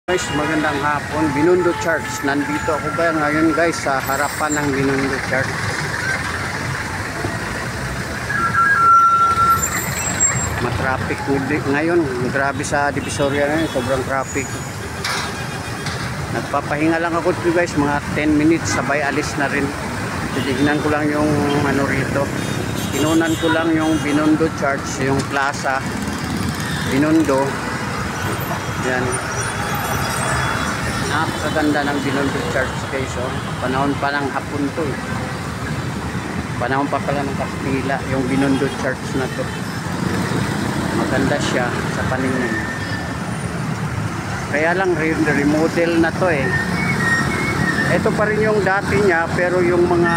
Guys, magandang hapon. Binondo Church. Nandito ako ngayon guys sa harapan ng Binondo Church. Matraffic ngayon. Grabe sa Divisoria ngayon. Sobrang traffic. Nagpapahinga lang ako guys. Mga 10 minutes sabay alis na rin. Titignan ko lang yung ano rito. Tinunan ko lang yung Binondo Church. Yung plaza. Binondo. Yan. Napakaganda ng Binondo Church guys, oh. Panahon pa ng hapon to eh. Panahon pa pala ng Kastila yung Binondo Church na to. Maganda siya sa paningin. Kaya lang remodel na to eh. Ito pa rin yung dati niya, pero yung mga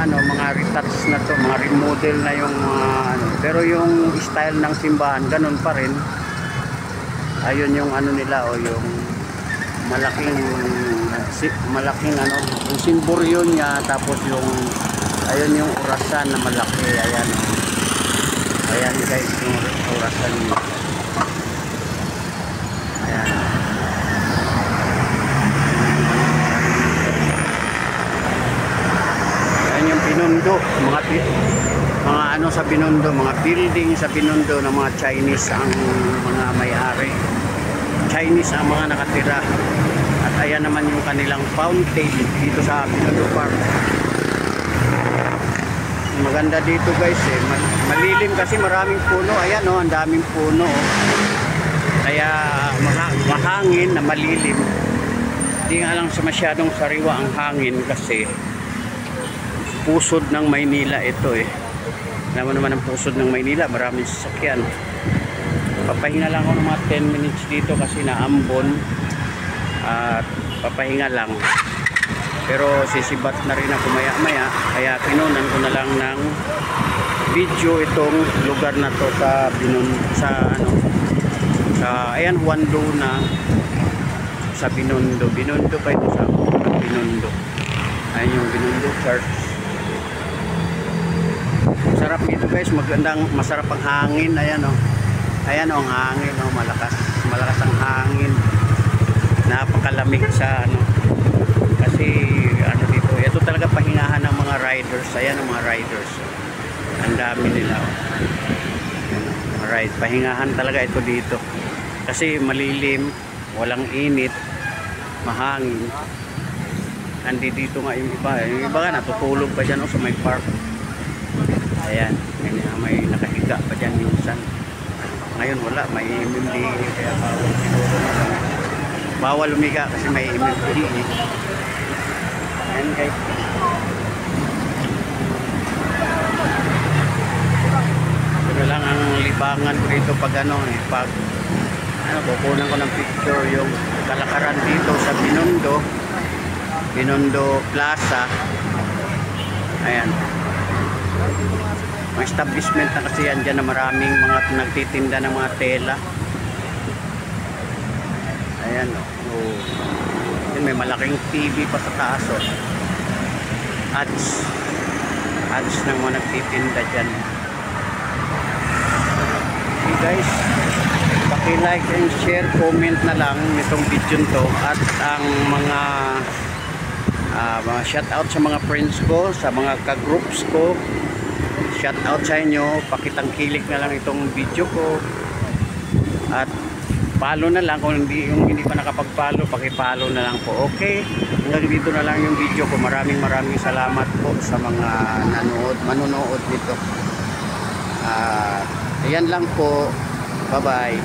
mga retouch na to, mga remodel na yung pero yung style ng simbahan ganun pa rin. Ayun yung nila o yung malaking yung simboryo niya, tapos yung ayun yung orasan na malaki, ayan guys yung orasan niya, ayan yung Binondo, mga sa Binondo, mga building sa Binondo ng mga Chinese ang mga may-ari. Chinese ang mga nakatira. At ayan naman yung kanilang fountain dito sa Binondo Park. Maganda dito guys eh. Malilim kasi maraming puno. Ayan oh, ang daming puno oh. Kaya mahangin na malilim. Hindi nga lang sa masyadong sariwa ang hangin kasi pusod ng Maynila ito eh. Alam mo naman ang pusod ng Maynila, maraming sasakyan. Papahinga lang ako ng mga 10 minutes dito kasi naambon at papahinga lang, pero sisibat na rin ako maya maya, kaya kinunan ko na lang ng video itong lugar na to sa ayan Juan Luna sa Binondo pa ito sa Binondo. Ayan yung Binondo Church. Sarap dito guys, masarap ang hangin. Ayan oh. Ayan ang hangin, oh, malakas ang hangin. Napakalamig sa kasi dito. Ito talaga pahingahan ng mga riders. Ayan ang mga riders. Ang dami nila. Oh. Mga ride, pahingahan talaga ito dito. Kasi malilim, walang init, mahangin. Andi dito nga yung iba. Yung iba nga natutulog pa dyan sa may park. Ayan, may nakahiga pa dyan minsan. Ngayon wala, may MMD, kaya bawal umiga kasi may MMD eh. Ayan guys, ito lang ang libangan ko dito pag pag kukunan ko ng picture yung kalakaran dito sa Binondo Plaza. Ayan, may establishment na kasi yan dyan na maraming mga nagtitinda ng mga tela. Ayan oh. Yan, may malaking TV pa sa taas oh. Ads ng mga nagtitinda dyan. Okay guys, paki-like and share, comment na lang nitong video to, at ang mga shout out sa mga friends ko, sa mga ka-groups ko. Shout out sa inyo, pakitangkilik na lang itong video ko at follow na lang kung hindi pa nakapag-follow, paki-follow na lang po. Okay, hanggang dito na lang yung video ko. Maraming salamat po sa mga manonood nito. Ayan lang po. Bye bye.